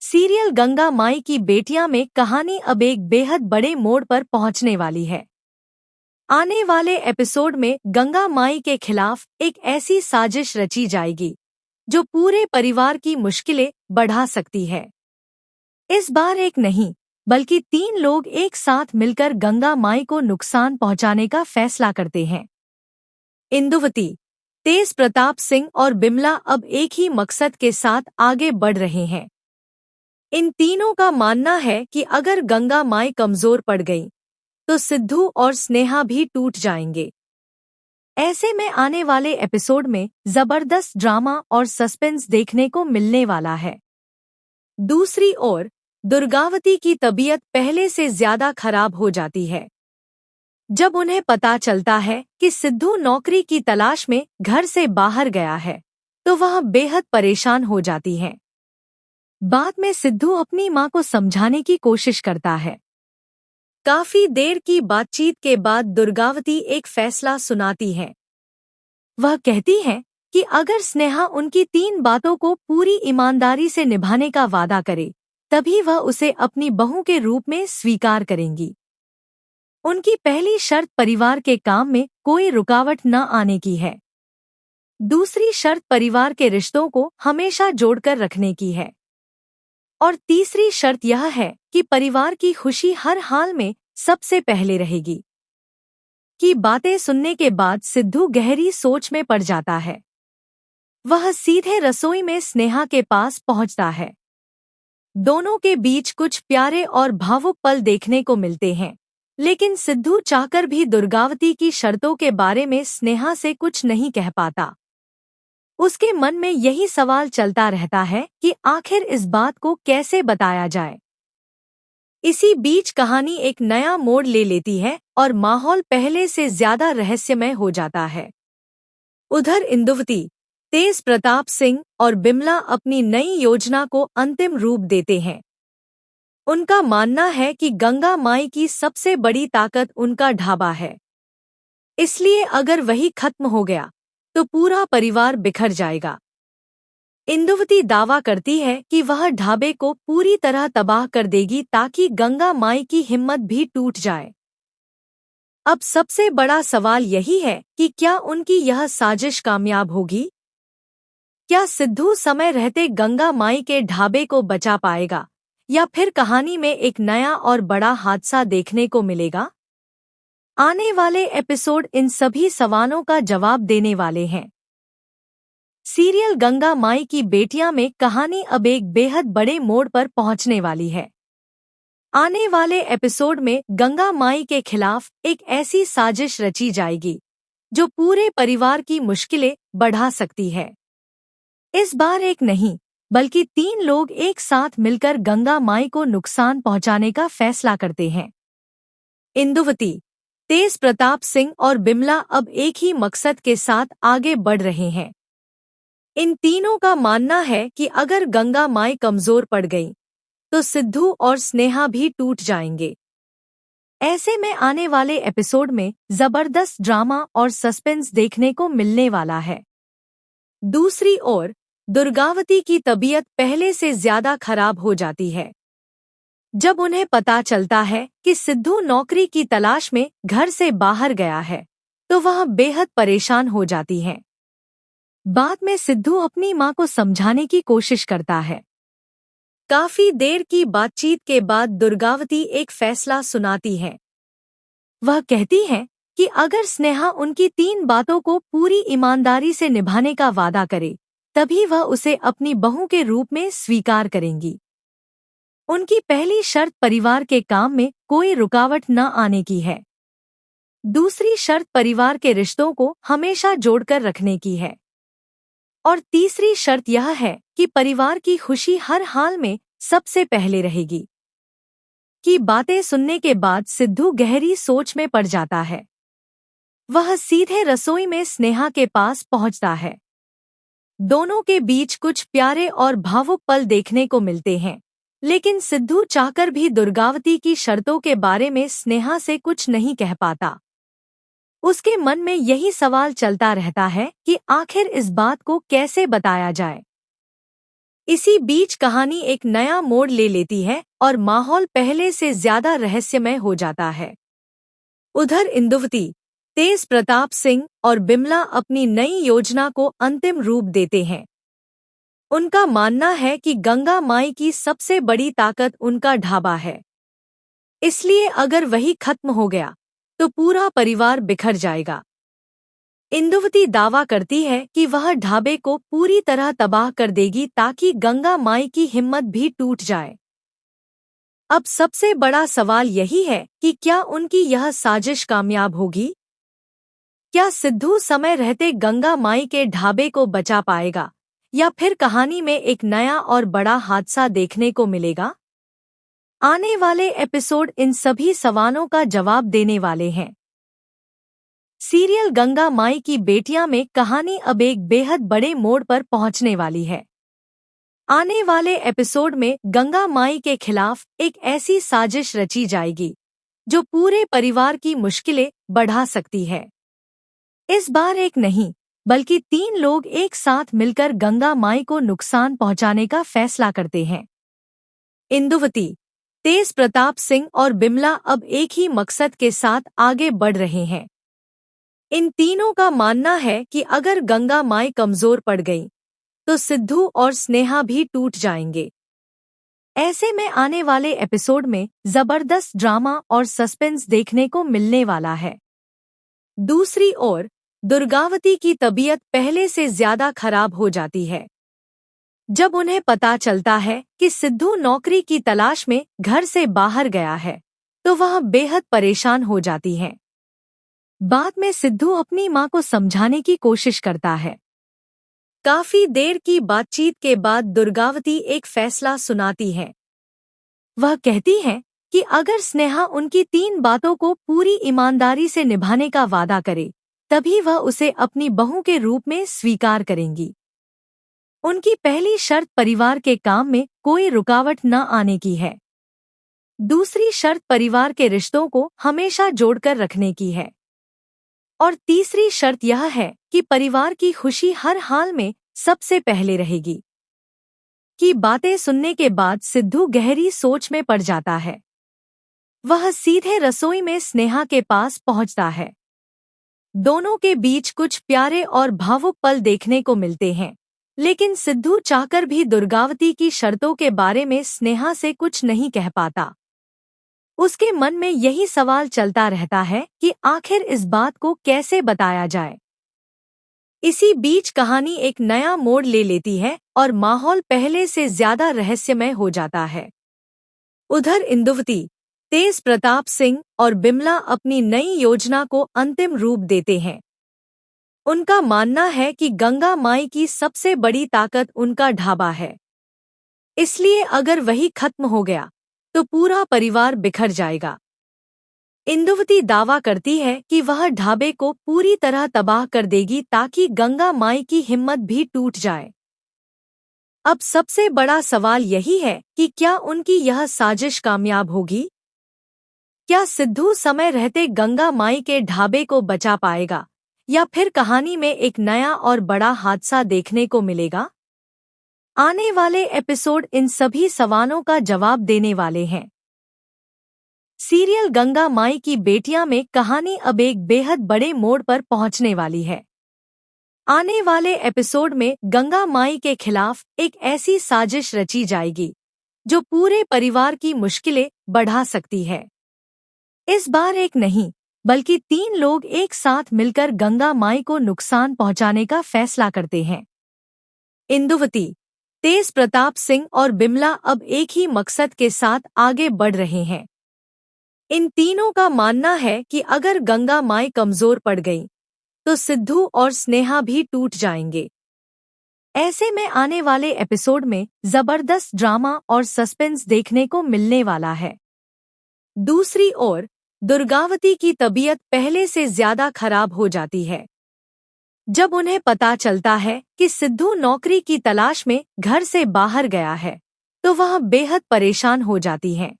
Serial Ganga माई की बेटियां में कहानी अब एक बेहद बड़े मोड़ पर पहुंचने वाली है। आने वाले एपिसोड में गंगा माई के खिलाफ एक ऐसी साजिश रची जाएगी जो पूरे परिवार की मुश्किलें बढ़ा सकती है। इस बार एक नहीं बल्कि 3 लोग एक साथ मिलकर गंगा माई को नुकसान पहुंचाने का फैसला करते हैं। इंदुवती, तेज प्रताप सिंह और बिमला अब एक ही मकसद के साथ आगे बढ़ रहे हैं। इन तीनों का मानना है कि अगर गंगा माई कमजोर पड़ गई तो सिद्धू और स्नेहा भी टूट जाएंगे। ऐसे में आने वाले एपिसोड में जबरदस्त ड्रामा और सस्पेंस देखने को मिलने वाला है। दूसरी ओर दुर्गावती की तबीयत पहले से ज्यादा खराब हो जाती है। जब उन्हें पता चलता है कि सिद्धू नौकरी की तलाश में घर से बाहर गया है तो वह बेहद परेशान हो जाती है। बाद में सिद्धू अपनी मां को समझाने की कोशिश करता है। काफी देर की बातचीत के बाद दुर्गावती एक फैसला सुनाती है। वह कहती है कि अगर स्नेहा उनकी 3 बातों को पूरी ईमानदारी से निभाने का वादा करे तभी वह उसे अपनी बहू के रूप में स्वीकार करेंगी। उनकी पहली शर्त परिवार के काम में कोई रुकावट न आने की है। दूसरी शर्त परिवार के रिश्तों को हमेशा जोड़कर रखने की है। और तीसरी शर्त यह है कि परिवार की खुशी हर हाल में सबसे पहले रहेगी। की बातें सुनने के बाद सिद्धू गहरी सोच में पड़ जाता है। वह सीधे रसोई में स्नेहा के पास पहुंचता है। दोनों के बीच कुछ प्यारे और भावुक पल देखने को मिलते हैं, लेकिन सिद्धू चाहकर भी दुर्गावती की शर्तों के बारे में स्नेहा से कुछ नहीं कह पाता। उसके मन में यही सवाल चलता रहता है कि आखिर इस बात को कैसे बताया जाए। इसी बीच कहानी एक नया मोड़ ले लेती है और माहौल पहले से ज्यादा रहस्यमय हो जाता है। उधर इंदुवती, तेज प्रताप सिंह और बिमला अपनी नई योजना को अंतिम रूप देते हैं। उनका मानना है कि गंगा माई की सबसे बड़ी ताकत उनका ढाबा है, इसलिए अगर वही खत्म हो गया तो पूरा परिवार बिखर जाएगा। इंदुवती दावा करती है कि वह ढाबे को पूरी तरह तबाह कर देगी ताकि गंगा माई की हिम्मत भी टूट जाए। अब सबसे बड़ा सवाल यही है कि क्या उनकी यह साजिश कामयाब होगी? क्या सिद्धू समय रहते गंगा माई के ढाबे को बचा पाएगा या फिर कहानी में एक नया और बड़ा हादसा देखने को मिलेगा? आने वाले एपिसोड इन सभी सवालों का जवाब देने वाले हैं। सीरियल गंगा माई की बेटियां में कहानी अब एक बेहद बड़े मोड़ पर पहुंचने वाली है। आने वाले एपिसोड में गंगा माई के खिलाफ एक ऐसी साजिश रची जाएगी जो पूरे परिवार की मुश्किलें बढ़ा सकती है। इस बार एक नहीं बल्कि 3 लोग एक साथ मिलकर गंगा माई को नुकसान पहुंचाने का फैसला करते हैं। इंदुवती, तेज प्रताप सिंह और बिमला अब एक ही मकसद के साथ आगे बढ़ रहे हैं। इन तीनों का मानना है कि अगर गंगा माई कमजोर पड़ गई तो सिद्धू और स्नेहा भी टूट जाएंगे। ऐसे में आने वाले एपिसोड में जबरदस्त ड्रामा और सस्पेंस देखने को मिलने वाला है। दूसरी ओर दुर्गावती की तबीयत पहले से ज्यादा खराब हो जाती है। जब उन्हें पता चलता है कि सिद्धू नौकरी की तलाश में घर से बाहर गया है तो वह बेहद परेशान हो जाती है। बाद में सिद्धू अपनी मां को समझाने की कोशिश करता है। काफी देर की बातचीत के बाद दुर्गावती एक फैसला सुनाती है। वह कहती है कि अगर स्नेहा उनकी 3 बातों को पूरी ईमानदारी से निभाने का वादा करे तभी वह उसे अपनी बहू के रूप में स्वीकार करेंगी। उनकी पहली शर्त परिवार के काम में कोई रुकावट न आने की है। दूसरी शर्त परिवार के रिश्तों को हमेशा जोड़कर रखने की है। और तीसरी शर्त यह है कि परिवार की खुशी हर हाल में सबसे पहले रहेगी। की बातें सुनने के बाद सिद्धू गहरी सोच में पड़ जाता है। वह सीधे रसोई में स्नेहा के पास पहुंचता है। दोनों के बीच कुछ प्यारे और भावुक पल देखने को मिलते हैं, लेकिन सिद्धू चाहकर भी दुर्गावती की शर्तों के बारे में स्नेहा से कुछ नहीं कह पाता। उसके मन में यही सवाल चलता रहता है कि आखिर इस बात को कैसे बताया जाए। इसी बीच कहानी एक नया मोड़ ले लेती है और माहौल पहले से ज्यादा रहस्यमय हो जाता है। उधर इंदुवती, तेज प्रताप सिंह और बिमला अपनी नई योजना को अंतिम रूप देते हैं। उनका मानना है कि गंगा माई की सबसे बड़ी ताकत उनका ढाबा है, इसलिए अगर वही खत्म हो गया तो पूरा परिवार बिखर जाएगा। इंदुवती दावा करती है कि वह ढाबे को पूरी तरह तबाह कर देगी ताकि गंगा माई की हिम्मत भी टूट जाए। अब सबसे बड़ा सवाल यही है कि क्या उनकी यह साजिश कामयाब होगी? क्या सिद्धू समय रहते गंगा माई के ढाबे को बचा पाएगा या फिर कहानी में एक नया और बड़ा हादसा देखने को मिलेगा? आने वाले एपिसोड इन सभी सवालों का जवाब देने वाले हैं। सीरियल गंगा माई की बेटियां में कहानी अब एक बेहद बड़े मोड़ पर पहुंचने वाली है। आने वाले एपिसोड में गंगा माई के खिलाफ एक ऐसी साजिश रची जाएगी जो पूरे परिवार की मुश्किलें बढ़ा सकती है। इस बार एक नहीं बल्कि 3 लोग एक साथ मिलकर गंगा माई को नुकसान पहुंचाने का फैसला करते हैं। इंदुवती, तेज प्रताप सिंह और बिमला अब एक ही मकसद के साथ आगे बढ़ रहे हैं। इन तीनों का मानना है कि अगर गंगा माई कमजोर पड़ गई तो सिद्धू और स्नेहा भी टूट जाएंगे। ऐसे में आने वाले एपिसोड में जबरदस्त ड्रामा और सस्पेंस देखने को मिलने वाला है। दूसरी ओर दुर्गावती की तबीयत पहले से ज्यादा खराब हो जाती है। जब उन्हें पता चलता है कि सिद्धू नौकरी की तलाश में घर से बाहर गया है तो वह बेहद परेशान हो जाती हैं। बाद में सिद्धू अपनी मां को समझाने की कोशिश करता है। काफी देर की बातचीत के बाद दुर्गावती एक फैसला सुनाती है। वह कहती है कि अगर स्नेहा उनकी 3 बातों को पूरी ईमानदारी से निभाने का वादा करे तभी वह उसे अपनी बहू के रूप में स्वीकार करेंगी। उनकी पहली शर्त परिवार के काम में कोई रुकावट न आने की है। दूसरी शर्त परिवार के रिश्तों को हमेशा जोड़कर रखने की है। और तीसरी शर्त यह है कि परिवार की खुशी हर हाल में सबसे पहले रहेगी। की बातें सुनने के बाद सिद्धू गहरी सोच में पड़ जाता है। वह सीधे रसोई में स्नेहा के पास पहुंचता है। दोनों के बीच कुछ प्यारे और भावुक पल देखने को मिलते हैं, लेकिन सिद्धू चाहकर भी दुर्गावती की शर्तों के बारे में स्नेहा से कुछ नहीं कह पाता। उसके मन में यही सवाल चलता रहता है कि आखिर इस बात को कैसे बताया जाए। इसी बीच कहानी एक नया मोड़ ले लेती है और माहौल पहले से ज्यादा रहस्यमय हो जाता है। उधर इंदुवती, तेज प्रताप सिंह और बिमला अपनी नई योजना को अंतिम रूप देते हैं। उनका मानना है कि गंगा माई की सबसे बड़ी ताकत उनका ढाबा है, इसलिए अगर वही खत्म हो गया तो पूरा परिवार बिखर जाएगा। इंदुवती दावा करती है कि वह ढाबे को पूरी तरह तबाह कर देगी ताकि गंगा माई की हिम्मत भी टूट जाए। अब सबसे बड़ा सवाल यही है कि क्या उनकी यह साजिश कामयाब होगी? क्या सिद्धू समय रहते गंगा माई के ढाबे को बचा पाएगा या फिर कहानी में एक नया और बड़ा हादसा देखने को मिलेगा? आने वाले एपिसोड इन सभी सवालों का जवाब देने वाले हैं। सीरियल गंगा माई की बेटियां में कहानी अब एक बेहद बड़े मोड़ पर पहुंचने वाली है। आने वाले एपिसोड में गंगा माई के खिलाफ एक ऐसी साजिश रची जाएगी जो पूरे परिवार की मुश्किलें बढ़ा सकती है। इस बार एक नहीं बल्कि 3 लोग एक साथ मिलकर गंगा माई को नुकसान पहुंचाने का फैसला करते हैं। इंदुवती, तेज प्रताप सिंह और बिमला अब एक ही मकसद के साथ आगे बढ़ रहे हैं। इन तीनों का मानना है कि अगर गंगा माई कमजोर पड़ गई तो सिद्धू और स्नेहा भी टूट जाएंगे। ऐसे में आने वाले एपिसोड में जबरदस्त ड्रामा और सस्पेंस देखने को मिलने वाला है। दूसरी ओर दुर्गावती की तबीयत पहले से ज्यादा खराब हो जाती है। जब उन्हें पता चलता है कि सिद्धू नौकरी की तलाश में घर से बाहर गया है तो वह बेहद परेशान हो जाती हैं।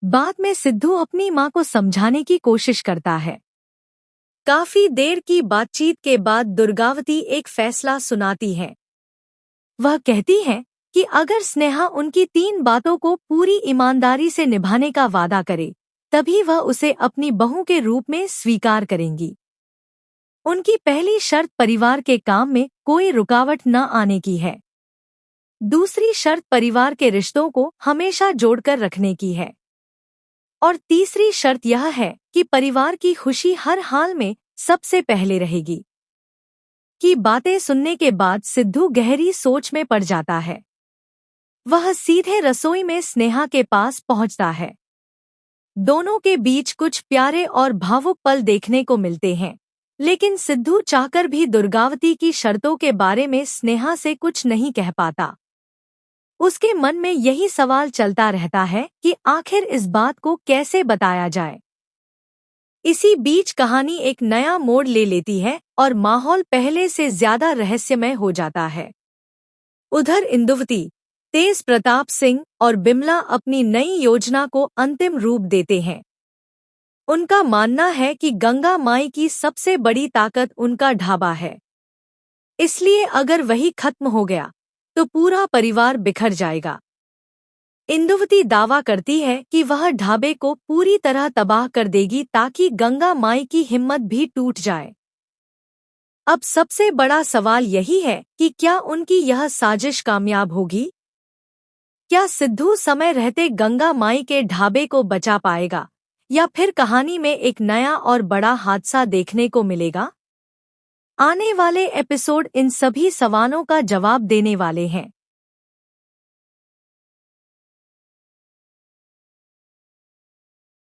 बाद में सिद्धू अपनी मां को समझाने की कोशिश करता है। काफी देर की बातचीत के बाद दुर्गावती एक फैसला सुनाती है। वह कहती है कि अगर स्नेहा उनकी 3 बातों को पूरी ईमानदारी से निभाने का वादा करे, तभी वह उसे अपनी बहू के रूप में स्वीकार करेंगी। उनकी पहली शर्त परिवार के काम में कोई रुकावट न आने की है। दूसरी शर्त परिवार के रिश्तों को हमेशा जोड़कर रखने की है। और तीसरी शर्त यह है कि परिवार की खुशी हर हाल में सबसे पहले रहेगी। की बातें सुनने के बाद सिद्धू गहरी सोच में पड़ जाता है। वह सीधे रसोई में स्नेहा के पास पहुंचता है। दोनों के बीच कुछ प्यारे और भावुक पल देखने को मिलते हैं, लेकिन सिद्धू चाहकर भी दुर्गावती की शर्तों के बारे में स्नेहा से कुछ नहीं कह पाता। उसके मन में यही सवाल चलता रहता है कि आखिर इस बात को कैसे बताया जाए। इसी बीच कहानी एक नया मोड़ ले लेती है और माहौल पहले से ज्यादा रहस्यमय हो जाता है। उधर इंदुवती, तेज प्रताप सिंह और बिमला अपनी नई योजना को अंतिम रूप देते हैं। उनका मानना है कि गंगा माई की सबसे बड़ी ताकत उनका ढाबा है, इसलिए अगर वही खत्म हो गया तो पूरा परिवार बिखर जाएगा। इंदुवती दावा करती है कि वह ढाबे को पूरी तरह तबाह कर देगी ताकि गंगा माई की हिम्मत भी टूट जाए। अब सबसे बड़ा सवाल यही है कि क्या उनकी यह साजिश कामयाब होगी? क्या सिद्धू समय रहते गंगा माई के ढाबे को बचा पाएगा, या फिर कहानी में एक नया और बड़ा हादसा देखने को मिलेगा? आने वाले एपिसोड इन सभी सवालों का जवाब देने वाले हैं।